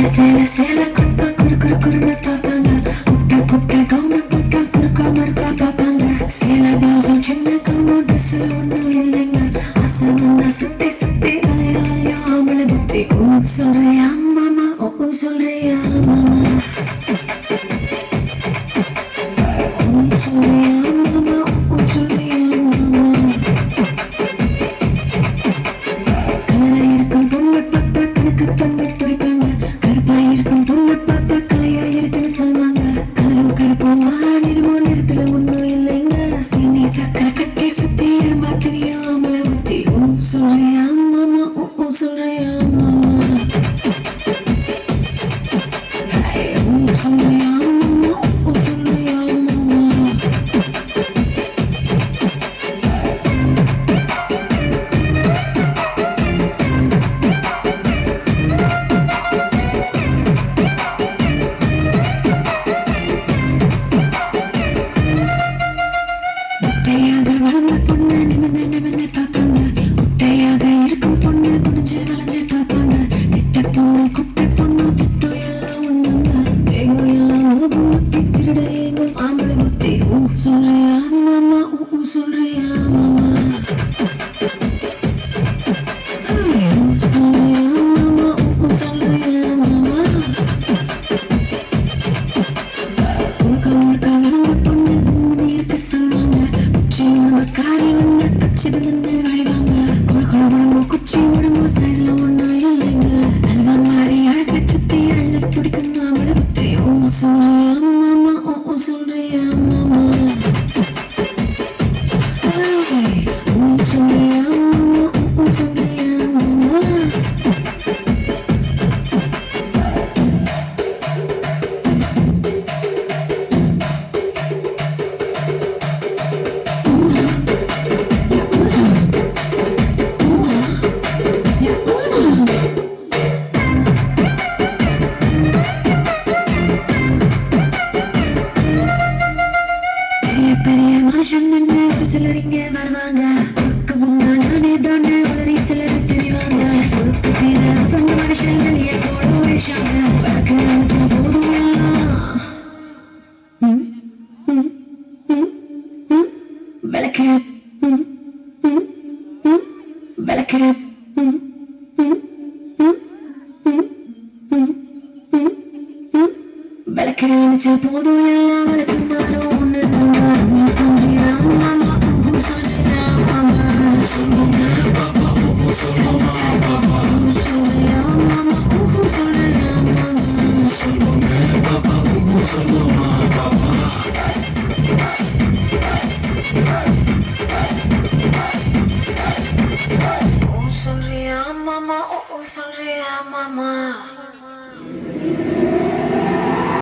சேல சேல குட்டா குறு குறு குறுன்னு பாப்பாங்க. குட்டா குட்டா கவுன போட்டா குறுக்கா மறுக்கா பாப்பாங்க. சேல பிளவுஸும் சின்ன கவுனும் ட்ரெஸ்ல ஒண்ணும் இல்லைங்க. ஆசை வந்தா சுத்தி சுத்தி அலையாளையா ஆம்பளை புத்தி. ஓ சொல்றியா மாமா, ஓ சொல்றியா மாமா, ஓ சொல்றியா மாமா, ஓ சொல்றியா மாமா. கலரா இருக்கும் பொண்ணு பார்த்தா கணக்கு பண்ணி துடிப்பாங்க. கருப்பா இருக்கும் பொண்ணு பார்த்தா கலையா இருக்குன்னு சொல்லுவாங்க. கலரும் கருப்புமா நிறமோ நிறத்துல ஒண்ணும் இல்லைங்க. சீனி சக்கரை கட்டி சுத்தி எறும்பா தெரியும் ஆம்பளை புத்தி. ஓ சொல்றியா மாமா, ஓ சொல்றியா மாமா, ஓ சொல்றியா மாமா, ஓ சொல்றியா மாமா. குட்டையாக வளர்ந்த பொண்ணு நிமிர்ந்து நிமிர்ந்து பார்ப்பாங்க. குட்டையாக இருக்கும் பொண்ணு குடிஞ்சு வளைஞ்சு பார்ப்பாங்க. நெட்ட பொண்ணு குட்டை பொண்ணு திட்டம் எல்லாம் ஒண்ணுங்க. வேகம் எல்லாம் மோகம் முத்தி திருட ஏங்கும் ஆம்பளை புத்தி. ஓ சொல்றியா மாமா, ஓ சொல்றியா மாமா, ஓ சொல்றியா மாமா, ஓ சொல்றியா மாமா. முழுக்க முழுக்க வளர்ந்த பொண்ணு கும்முனு இருக்க சொல்லுவாங்க. குச்சி உடம்பு காரி வந்து கச்சிது வந்து வழிவாங்க. கொழ கொழ உடம்பு குச்சி உடம்பு சைஸ்ல ஒண்ணும் இல்லைங்க. அல்வா மாதிரி அழக சுத்தி அள்ள துடிக்கும் ஆம்பளை புத்தி. ஓ சொல்றியா மாமா, ஓ சொல்றியா மாமா, ஓ சொல்றியா மாமா, ஓ சொல்றியா மாமா. பெரிய பெரிய மனுஷன் நின்று சிலர் இங்க வருவாங்க. உனக்கு முன்னா நானே தானே உளறி சிலர் தெரிவாங்க. உனக்கு சீர வசந்த மனுஷன் வெளியே போட ஒழிச்சாங்க. வழக்கு நினைச்சா போதும் எல்லாம் ம், ம், ம், ம். விளக்கு ம், ம், ம். விளக்கு ம், ம், ம், ம், ம், ம், ம். விளக்கு நினைச்சா போதும் எல்லாம் விளக்கு மாறும் ஒண்ணு. சொல்றியா மாமா, ஓ சொல்றியா மாமா, சொல்றியா மாமா, ஓ சொல்றியா மாமா, சொல்றியா மாமா, ஓ சொல்றியா மாமா, ஓ சொல்றியா மாமா, ஓ சொல்றியா மாமா.